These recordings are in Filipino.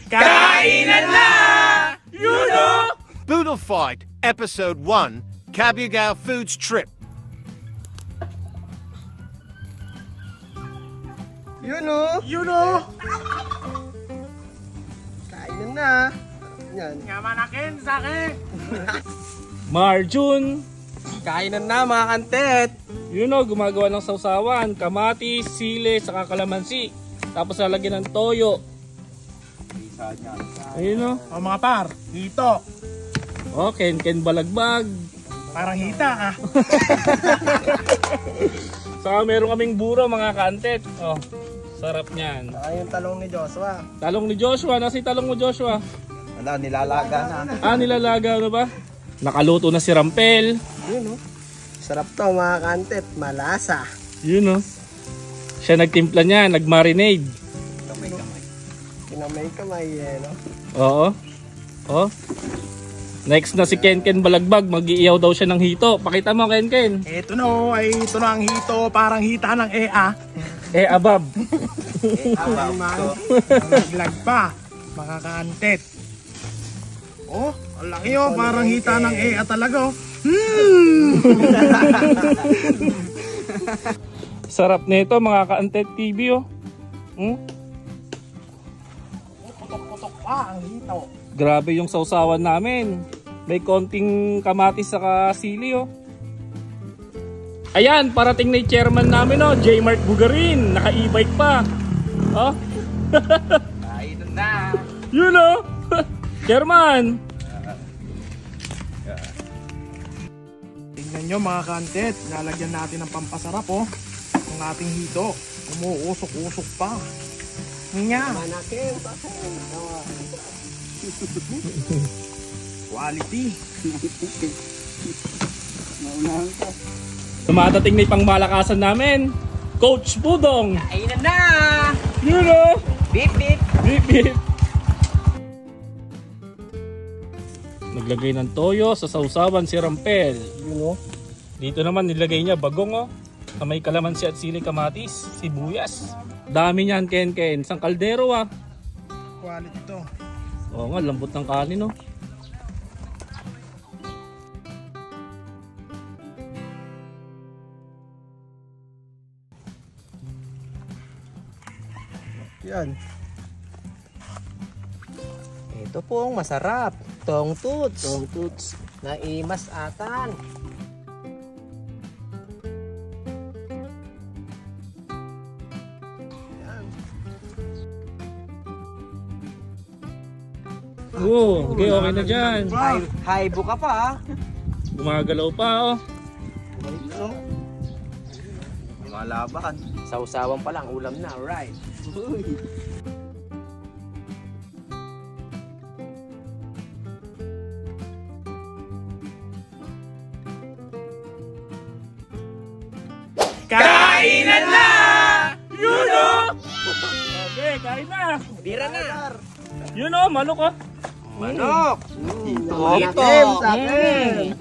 Kainan na! You know! Boodle Fight, Episode 1, Cabugao Foods Trip. You know! You know! Kainan na! Yan. Yamanakin sa akin! Marjun, Kainan na mga kantet! you know, gumagawa ng sausawan, kamatis, sili, saka kalamansi. Tapos lalagyan ng toyo. Ayun o. O mga par, hito. Oh, ken balagbag. Parang hita ah. Saka meron kaming buro mga kantet. Oh, sarap niyan. Saka yung talong ni Joshua. Talong ni Joshua, nasa talong mo Joshua? Wala, nilalaga na. Ah, nilalaga na ba? Nakaluto na si Rampel. Yun o. Sarap to mga kantet, malasa. Yun o. Siya nagtimpla niya, nagmarinade. Kinamay-kamay eh, no? Oo. Oh. Next na si Ken Balagbag, mag-iiyaw daw siya ng hito. Pakita mo Ken. Ito no, ay ito na ang hito, parang hita ng EA. Abab. Naglag pa, mga kantet. Oh, ang laki oh, parang hita ng EA talaga oh. Sarap nito mga ka-Antet TV oh. Putok-putok pa ang hito. Grabe yung sausawan namin. May konting kamatis saka sili oh. Ayan, parating na yung chairman namin oh, J. Mark Bugarin. Naka-e-bike pa. Oh. Kainan na! You know. Chairman. Tingnan nyo mga kantet, lalagyan natin ng pampasarap oh. Ang ating hito, umuusok-usok pa. Nga. Manakin! Quality. Dumadating na yung pangmalakasan namin. Coach Budong. Kainan na! You know. Beep beep! Beep beep. Naglagay ng toyo sa sausawan si Rampel. You know? Dito naman nilagay niya bagong oh. Na may kalamansi at sili kamatis, sibuyas. Dami niyan Ken. Isang kaldero ah. Quality to. Oo nga, lambot ng kanin oh. Yan. Ito pong masarap. Tongtuts. Tongtuts. Naimas-atan. Oo, okay na dyan. Haibo ka pa ah. Gumagalaw pa oh. Malaban. Sausawan pa lang, ulam na, alright. Kainan na! You know! Okay, kain na. Bira na. You know, manok oh. Manok. Ito. Sa akin.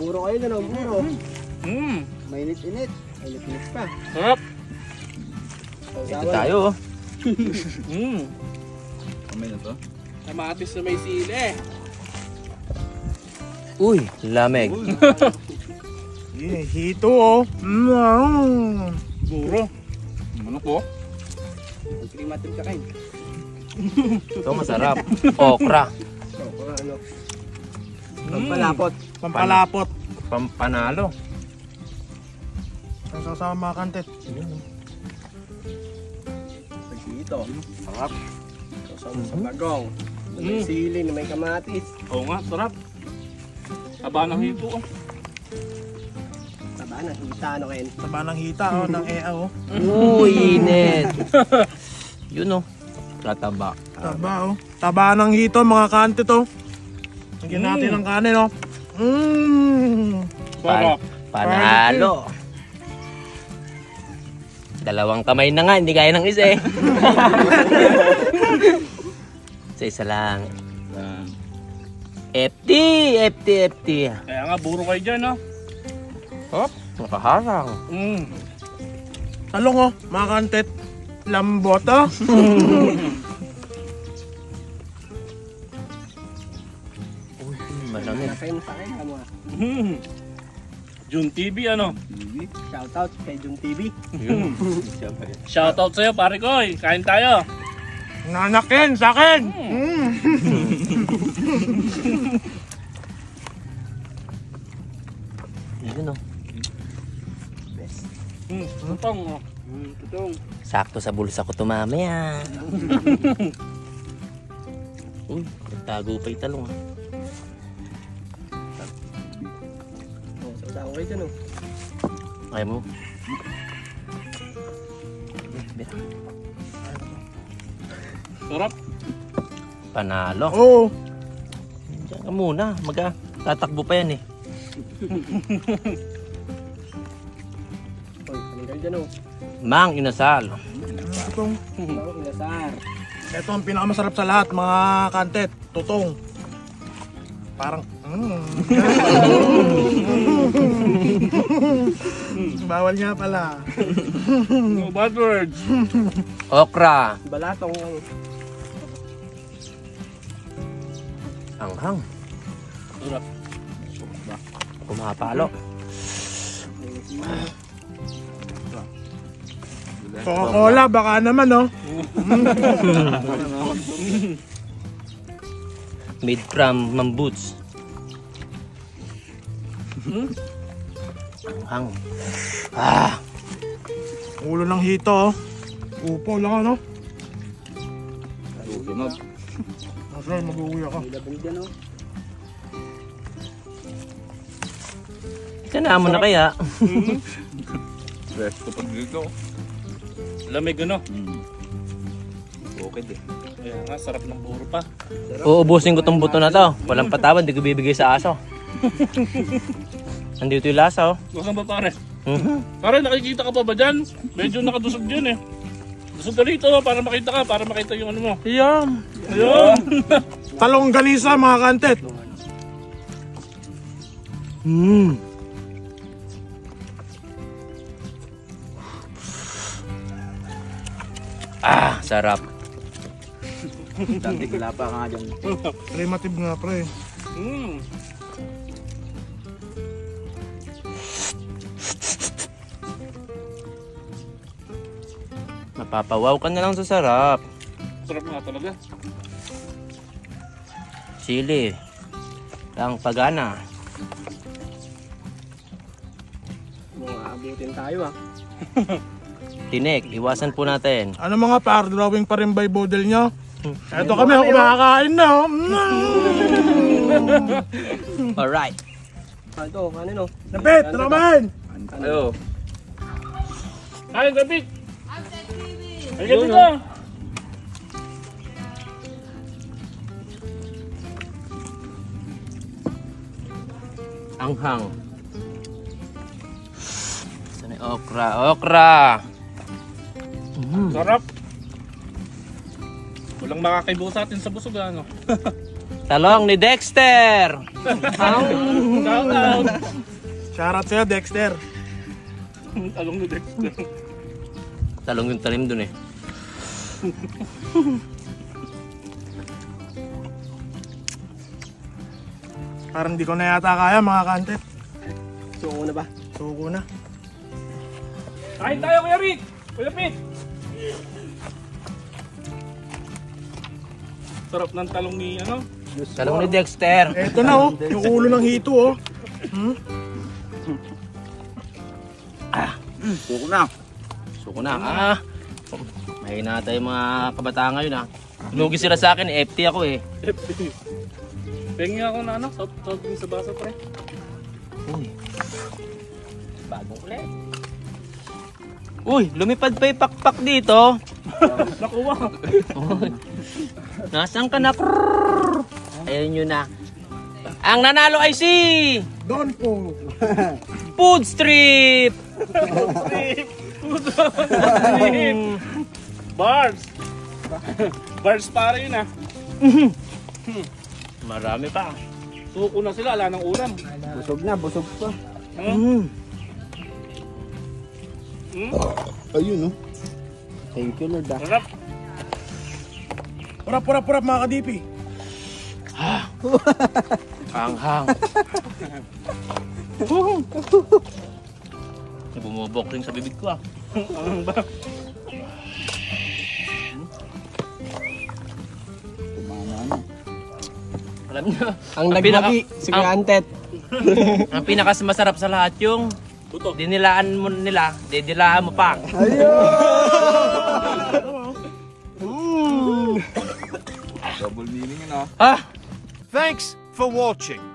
Buro kayo na ng buro. Mainit-init. Mainit-init pa. Sarap. Ito tayo. Kamay na to. Kamatis na may sili. Uy, lamig. Hito oh. Buro. Manok oh. Krimatin ka kain. Ito masarap. Okra. Okra ano? Pampalapot. Pampalapot. Pampanalo. Ang sasama mga kantet. Dito. Sarap. Sasama sa bagong. May sili, may kamatis. Oo nga, sarap. Taba ng hito oh. Taba ng hita ano kayo? Taba ng hita oh, ng EA oh. Uy, init. Yun oh. Tataba. Taba oh. Taba ng hito mga kantet oh. Lagyan natin ng kanin oh. Sarap. Panalo. Dalawang kamay na nga, hindi kaya ng isa eh. Isa lang. FT. Kaya nga, buro kayo dyan oh. Hop, nakaharang. Talong oh, mga kantet. Lambot oh. Sakin mo. Jun TV ano? Shoutout kay Jun TV. Shoutout sa'yo pare Koy. Kain tayo. Nanakin sa akin. Yun o. Tutong. Tutong. Sakto sa bulsa ko to mamaya. Uy, nagtago pa yung talong ah. Saan kayo dyan Ayaw mo. Sarap. Panalo. Oo. Diyan ka muna. Tatakbo pa yan eh. Kanin kayo dyan Mang inasal. Tutong. Inasar. Ito ang pinakamasarap sa lahat mga kantet. Tutong. Parang bawal nga pala. No bad words. Okra. Balatong Anghang. Sarap. Kumapalo. Coca-Cola baka naman no. Made from Mamboots. Anghang. Ulo ng hito. Upo lang ano. Masarap mag-uwi ako. labang dyan Sana mo na kaya. Resto pag dito. Lamig ano? Okay din. Kaya nga, sarap ng puro pa. Uubusin ko tong buto na to. Walang patawad, di ko bibigay sa aso. Nandito yung lasa oh. Gusto ba pare? Pare, nakikita ka pa ba dyan? Medyo nakadusog dyan eh. Dusog ka rito para makita ka, para makita yung ano mo. Iyam. Ayun! Talong ganisa mga kantet. Sarap. Dati wala pa nga dyan. Primitive nga pre. Mapapawaw ka na lang sa sarap. Sarap nga talaga. Sili. Ang pagana. Mga abutin tayo Tinik, iwasan po natin. Ano mga par, drawing pa rin by bodel nyo? Eto kami, ako makakain na. Alright. Ito, kanino? Napit, naman! Ayo. Ay, Gabit! Ay, Gabit ka! Anghang. Saan yung okra? Okra! Sarap! Walang makakaibo sa atin sa busog ano. Talong ni Dexter! Down, down! Shoutout sa'yo, Dexter. Talong ni Dexter. Talong yung talim dun eh. Parang di ko na yata kaya mga kantet. Suko na ba? Suko na. Kain tayo, Kuya Rick! Kuya Pete! Sarap ng talong ni ano? Talong ni Dexter. Eto na oh, yung ulo ng hito oh. Suko na. Suko na. Mahina tayo mga kabataan ngayon ah. Lugi sila sa akin, FT ako eh. Pengi ako na ano, soft drink sa baso pre. Uy. Bagong ulit. Uy, lumipad pa yung pakpak dito. Nakuha! Nasaan ka na? Ayun yun na. Ang nanalo ay si Don po. Food Strip. Bars! Bars para yun ah. Marami pa. Suko na sila, ala ng ulam. Busog na, busog pa. Ayun no. Thank you Lord Sarap! Purap mga kadipi. Hanghang. Bumubok rin sa bibig ko ah. Alam niyo, Ang nagmagi, si Kuya Antet. ang pinakas masarap sa lahat yung dinilaan mo nila, didilaan mo pa. Double meaning yun ah. Ah! Thanks for watching.